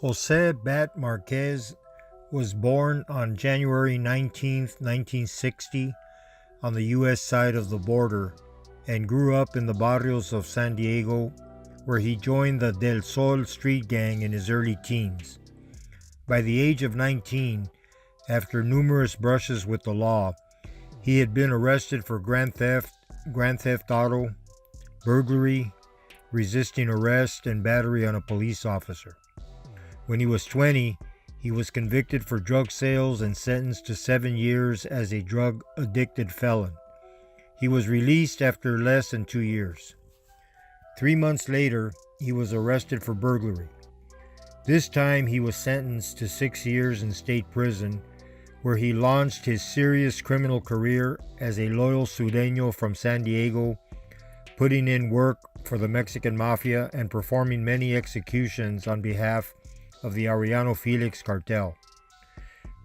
Jose Bat Marquez was born on January 19, 1960, on the U.S. side of the border and grew up in the barrios of San Diego, where he joined the Del Sol street gang in his early teens. By the age of 19, after numerous brushes with the law, he had been arrested for grand theft auto, burglary, resisting arrest, and battery on a police officer. When he was 20, he was convicted for drug sales and sentenced to 7 years as a drug-addicted felon. He was released after less than 2 years. 3 months later, he was arrested for burglary. This time, he was sentenced to 6 years in state prison, where he launched his serious criminal career as a loyal Sureño from San Diego, putting in work for the Mexican Mafia and performing many executions on behalf of the Arellano Felix cartel.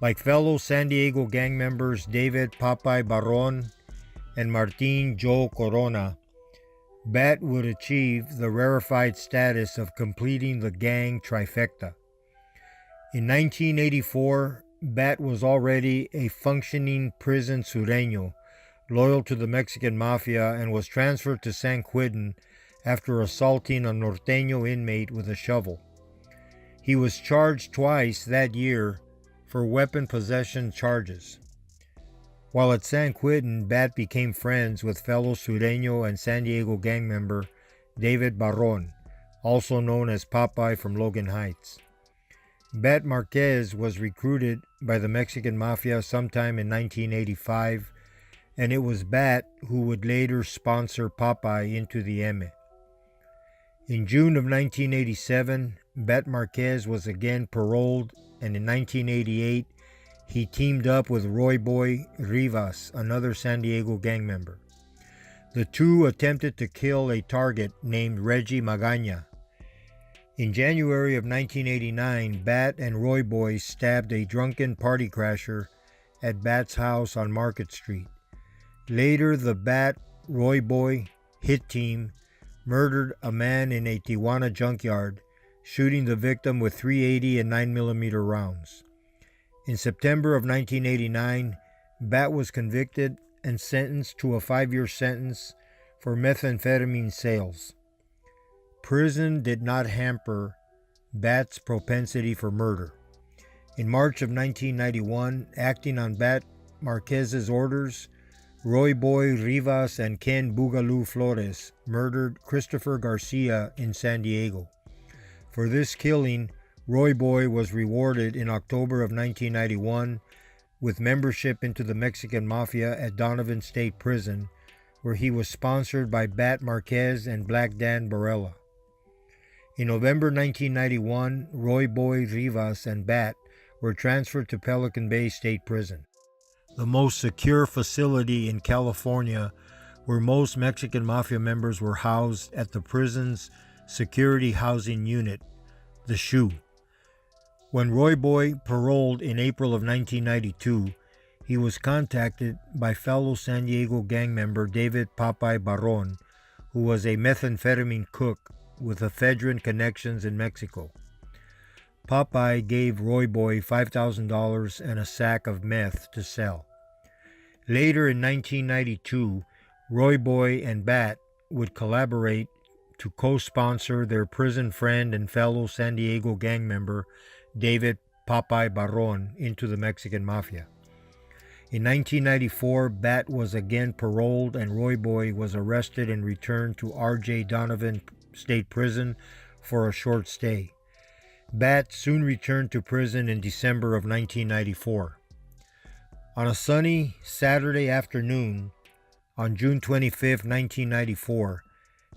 Like fellow San Diego gang members David "Popeye" Barron and Martin "Joe" Corona, Bat would achieve the rarefied status of completing the gang trifecta. In 1984, Bat was already a functioning prison Sureño, loyal to the Mexican Mafia, and was transferred to San Quentin after assaulting a Norteño inmate with a shovel. He was charged twice that year for weapon possession charges. While at San Quentin, Bat became friends with fellow Sureño and San Diego gang member David Barron, also known as Popeye from Logan Heights. Bat Marquez was recruited by the Mexican Mafia sometime in 1985, and it was Bat who would later sponsor Popeye into the M. In June of 1987, Bat Marquez was again paroled, and in 1988, he teamed up with Roy Boy Rivas, another San Diego gang member. The two attempted to kill a target named Reggie Magaña. In January of 1989, Bat and Roy Boy stabbed a drunken party crasher at Bat's house on Market Street. Later, the Bat Roy Boy hit team murdered a man in a Tijuana junkyard, shooting the victim with .380 and 9mm rounds. In September of 1989, Bat was convicted and sentenced to a 5-year sentence for methamphetamine sales. Prison did not hamper Bat's propensity for murder. In March of 1991, acting on Bat Marquez's orders, Roy Boy Rivas and Ken Boogaloo Flores murdered Christopher Garcia in San Diego. For this killing, Roy Boy was rewarded in October of 1991 with membership into the Mexican Mafia at Donovan State Prison, where he was sponsored by Bat Marquez and Black Dan Barrella. In November 1991, Roy Boy Rivas and Bat were transferred to Pelican Bay State Prison, the most secure facility in California, where most Mexican Mafia members were housed at the prison's security housing unit, the SHU. When Roy Boy paroled in April of 1992, he was contacted by fellow San Diego gang member David Popeye Barron, who was a methamphetamine cook with ephedrine connections in Mexico. Popeye gave Roy Boy $5,000 and a sack of meth to sell. Later in 1992, Roy Boy and Bat would collaborate to co-sponsor their prison friend and fellow San Diego gang member David Popeye Barron into the Mexican Mafia. In 1994, Bat was again paroled and Roy Boy was arrested and returned to R.J. Donovan State Prison for a short stay. Bat soon returned to prison in December of 1994. On a sunny Saturday afternoon, on June 25, 1994,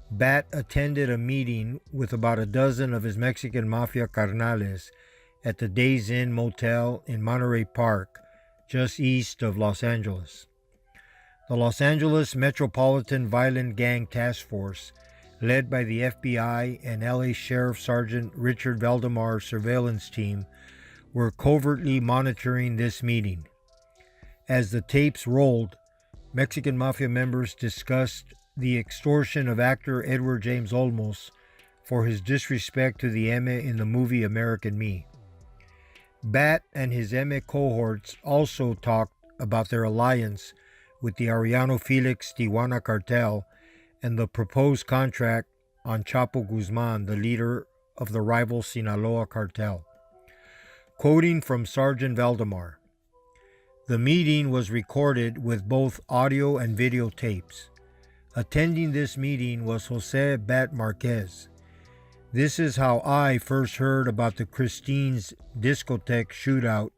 Bat attended a meeting with about a dozen of his Mexican Mafia carnales at the Days Inn Motel in Monterey Park, just east of Los Angeles. The Los Angeles Metropolitan Violent Gang Task Force, led by the FBI and LA Sheriff Sergeant Richard Valdemar's surveillance team, were covertly monitoring this meeting. As the tapes rolled, Mexican Mafia members discussed the extortion of actor Edward James Olmos, for his disrespect to the Eme in the movie American Me. Bat and his Eme cohorts also talked about their alliance with the Arellano Felix Tijuana cartel and the proposed contract on Chapo Guzman, the leader of the rival Sinaloa cartel. Quoting from Sergeant Valdemar, "The meeting was recorded with both audio and video tapes. Attending this meeting was Jose Bat Marquez. This is how I first heard about the Christine's discotheque shootout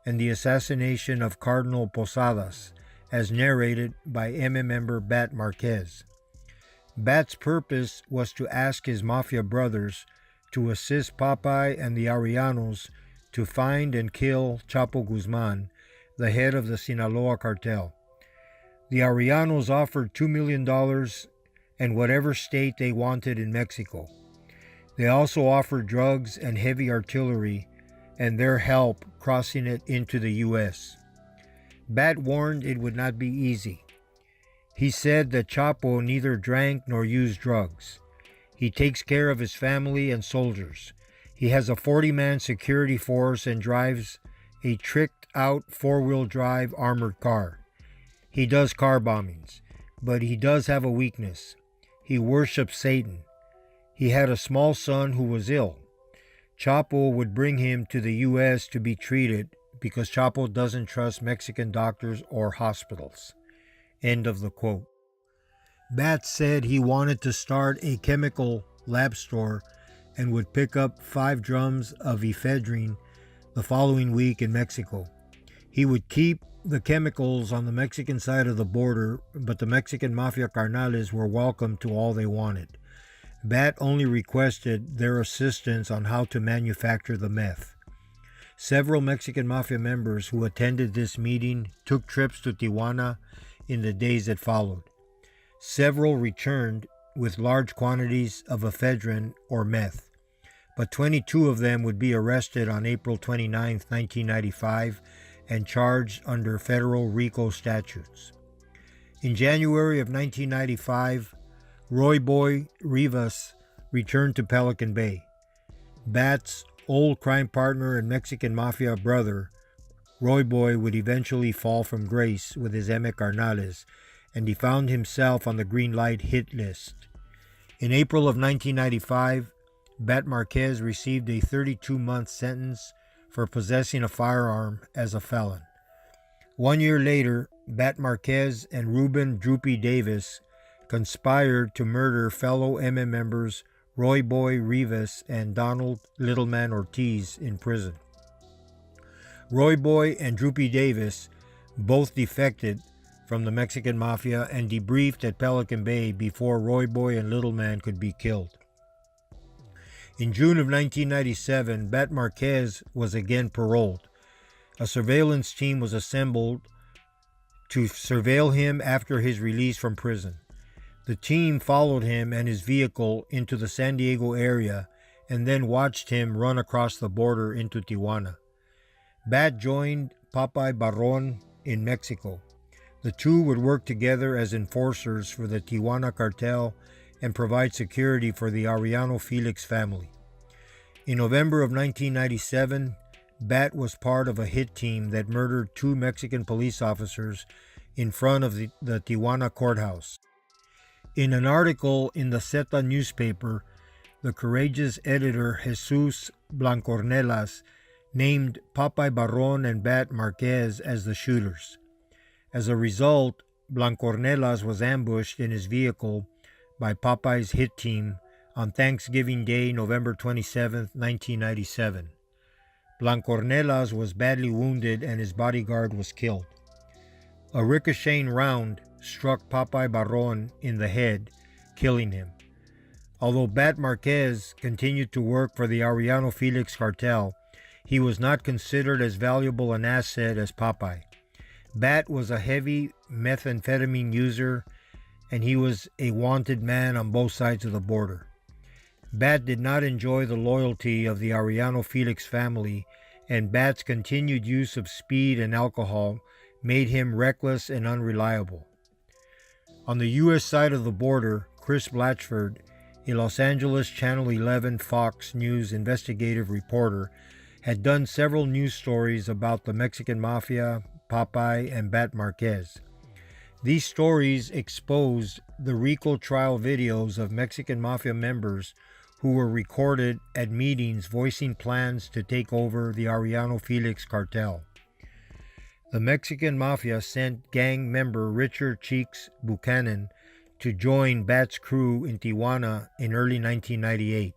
and the assassination of Cardinal Posadas, as narrated by Eme member Bat Marquez. Bat's purpose was to ask his mafia brothers to assist Popeye and the Arellanos to find and kill Chapo Guzman, the head of the Sinaloa cartel. The Arellanos offered $2 million and whatever state they wanted in Mexico. They also offered drugs and heavy artillery and their help crossing it into the U.S. Bat warned it would not be easy. He said that Chapo neither drank nor used drugs. He takes care of his family and soldiers. He has a 40-man security force and drives a tricked-out four-wheel drive armored car. He does car bombings, but he does have a weakness. He worships Satan. He had a small son who was ill. Chapo would bring him to the U.S. to be treated because Chapo doesn't trust Mexican doctors or hospitals." End of the quote. Bat said he wanted to start a chemical lab store and would pick up 5 drums of ephedrine the following week in Mexico. He would keep the chemicals on the Mexican side of the border, but the Mexican Mafia carnales were welcome to all they wanted. Bat only requested their assistance on how to manufacture the meth. Several Mexican Mafia members who attended this meeting took trips to Tijuana in the days that followed. Several returned with large quantities of ephedrine or meth, but 22 of them would be arrested on April 29, 1995, and charged under federal RICO statutes. In January of 1995, Roy Boy Rivas returned to Pelican Bay. Bat's old crime partner and Mexican Mafia brother, Roy Boy, would eventually fall from grace with his Eme carnales, and he found himself on the green light hit list. In April of 1995, Bat Marquez received a 32-month sentence for possessing a firearm as a felon. 1 year later, Bat Marquez and Ruben Droopy Davis conspired to murder fellow Eme members Roy Boy Rivas and Donald Littleman Ortiz in prison. Roy Boy and Droopy Davis both defected from the Mexican Mafia and debriefed at Pelican Bay before Roy Boy and Littleman could be killed. In June of 1997, Bat Marquez was again paroled. A surveillance team was assembled to surveil him after his release from prison. The team followed him and his vehicle into the San Diego area and then watched him run across the border into Tijuana. Bat joined Popeye Barron in Mexico. The two would work together as enforcers for the Tijuana cartel and provide security for the Arellano Felix family. In November of 1997, Bat was part of a hit team that murdered 2 Mexican police officers in front of the Tijuana courthouse. In an article in the Zeta newspaper, the courageous editor Jesus Blancornelas named Popeye Barron and Bat Marquez as the shooters. As a result, Blancornelas was ambushed in his vehicle by Popeye's hit team on Thanksgiving Day, November 27, 1997. Blancornelas was badly wounded and his bodyguard was killed. A ricocheting round struck Popeye Barron in the head, killing him. Although Bat Marquez continued to work for the Arellano Felix cartel, he was not considered as valuable an asset as Popeye. Bat was a heavy methamphetamine user, and he was a wanted man on both sides of the border. Bat did not enjoy the loyalty of the Arellano Felix family, and Bat's continued use of speed and alcohol made him reckless and unreliable. On the U.S. side of the border, Chris Blatchford, a Los Angeles Channel 11 Fox News investigative reporter, had done several news stories about the Mexican Mafia, Popeye, and Bat Marquez. These stories exposed the RICO trial videos of Mexican Mafia members who were recorded at meetings voicing plans to take over the Arellano Felix cartel. The Mexican Mafia sent gang member Richard Cheeks Buchanan to join Bat's crew in Tijuana in early 1998.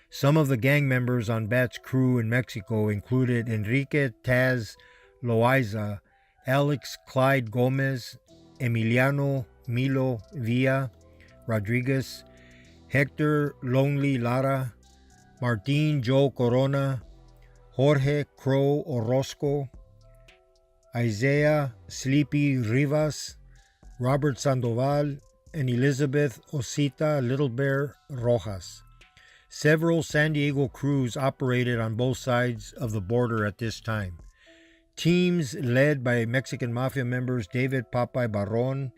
Some of the gang members on Bat's crew in Mexico included Enrique Taz Loaiza, Alex Clyde Gomez, Emiliano Milo Villa Rodriguez, Hector Lonely Lara, Martin Joe Corona, Jorge Crow Orozco, Isaiah Sleepy Rivas, Robert Sandoval, and Elizabeth Osita Little Bear Rojas. Several San Diego crews operated on both sides of the border at this time. Teams led by Mexican Mafia members David Popeye Barron,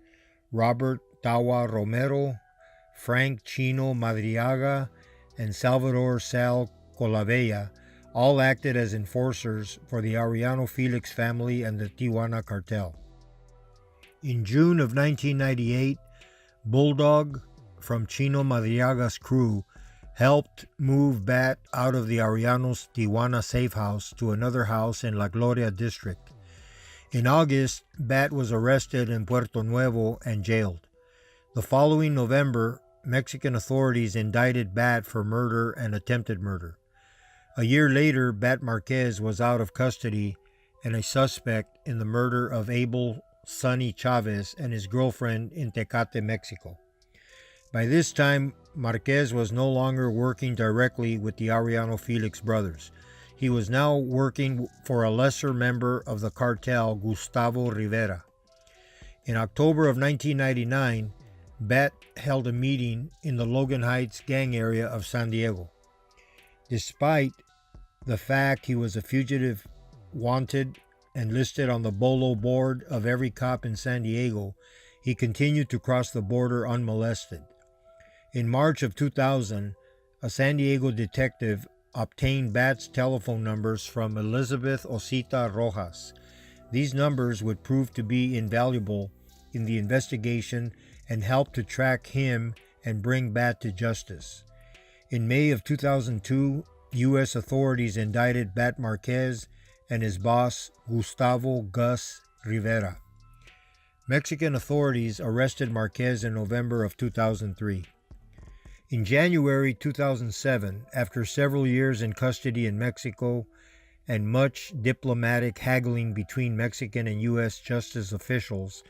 Robert Tawa Romero, Frank Chino Madriaga, and Salvador Sal Colavella all acted as enforcers for the Arellano Felix family and the Tijuana cartel. In June of 1998, Bulldog from Chino Madriaga's crew helped move Bat out of the Arellanos' Tijuana safe house to another house in La Gloria district. In August, Bat was arrested in Puerto Nuevo and jailed. The following November, Mexican authorities indicted Bat for murder and attempted murder. A year later, Bat Marquez was out of custody and a suspect in the murder of Abel Sonny Chavez and his girlfriend in Tecate, Mexico. By this time, Marquez was no longer working directly with the Arellano Felix brothers. He was now working for a lesser member of the cartel, Gustavo Rivera. In October of 1999, Bat held a meeting in the Logan Heights gang area of San Diego. Despite the fact he was a fugitive wanted and listed on the BOLO board of every cop in San Diego, he continued to cross the border unmolested. In March of 2000, a San Diego detective obtained Bat's telephone numbers from Elizabeth Osita Rojas. These numbers would prove to be invaluable in the investigation and help to track him and bring Bat to justice. In May of 2002, U.S. authorities indicted Bat Marquez and his boss, Gustavo Gus Rivera. Mexican authorities arrested Marquez in November of 2003. In January 2007, after several years in custody in Mexico and much diplomatic haggling between Mexican and U.S. justice officials,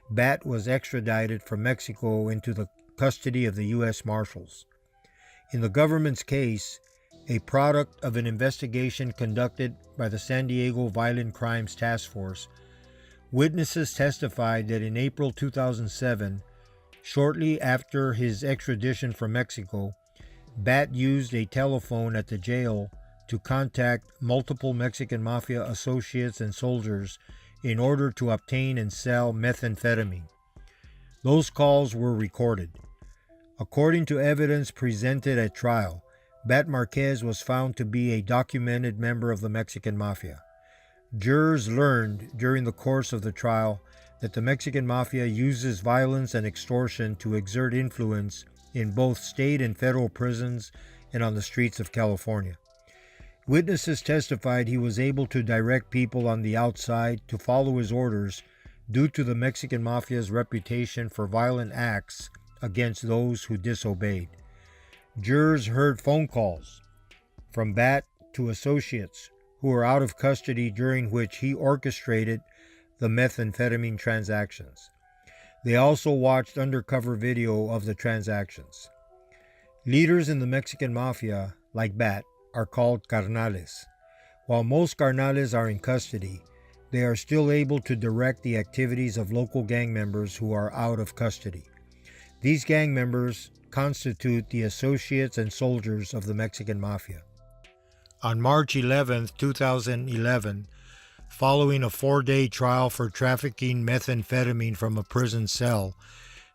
Bat was extradited from Mexico into the custody of the U.S. Marshals. In the government's case, a product of an investigation conducted by the San Diego Violent Crimes Task Force, witnesses testified that in April 2007, shortly after his extradition from Mexico, Bat used a telephone at the jail to contact multiple Mexican Mafia associates and soldiers in order to obtain and sell methamphetamine. Those calls were recorded. According to evidence presented at trial, Bat Marquez was found to be a documented member of the Mexican Mafia. Jurors learned during the course of the trial that the Mexican Mafia uses violence and extortion to exert influence in both state and federal prisons and on the streets of California. Witnesses testified he was able to direct people on the outside to follow his orders due to the Mexican Mafia's reputation for violent acts against those who disobeyed. Jurors heard phone calls from Bat to associates who were out of custody during which he orchestrated the methamphetamine transactions. They also watched undercover video of the transactions. Leaders in the Mexican Mafia, like Bat, are called carnales. While most carnales are in custody, they are still able to direct the activities of local gang members who are out of custody. These gang members constitute the associates and soldiers of the Mexican Mafia. On March 11, 2011, following a 4-day trial for trafficking methamphetamine from a prison cell,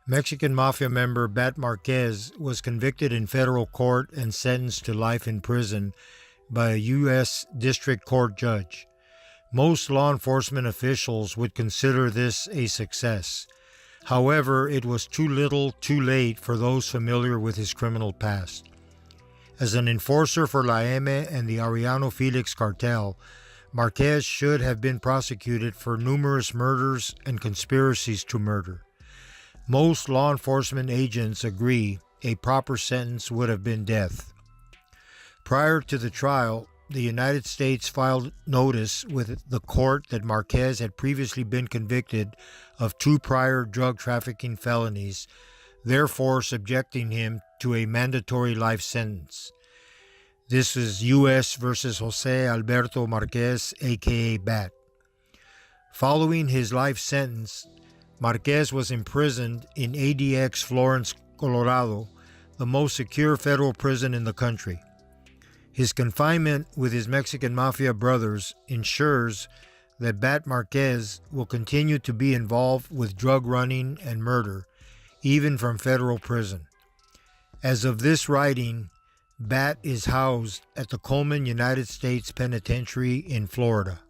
Mexican Mafia member Bat Marquez was convicted in federal court and sentenced to life in prison by a U.S. District Court judge. Most law enforcement officials would consider this a success. However, it was too little, too late for those familiar with his criminal past. As an enforcer for La M and the Arellano Felix cartel, Marquez should have been prosecuted for numerous murders and conspiracies to murder. Most law enforcement agents agree a proper sentence would have been death. Prior to the trial, the United States filed notice with the court that Marquez had previously been convicted of 2 prior drug trafficking felonies, therefore subjecting him to a mandatory life sentence. This is U.S. versus Jose Alberto Marquez, aka Bat. Following his life sentence, Marquez was imprisoned in ADX Florence, Colorado, the most secure federal prison in the country. His confinement with his Mexican Mafia brothers ensures that Bat Marquez will continue to be involved with drug running and murder, even from federal prison. As of this writing, Bat is housed at the Coleman United States Penitentiary in Florida.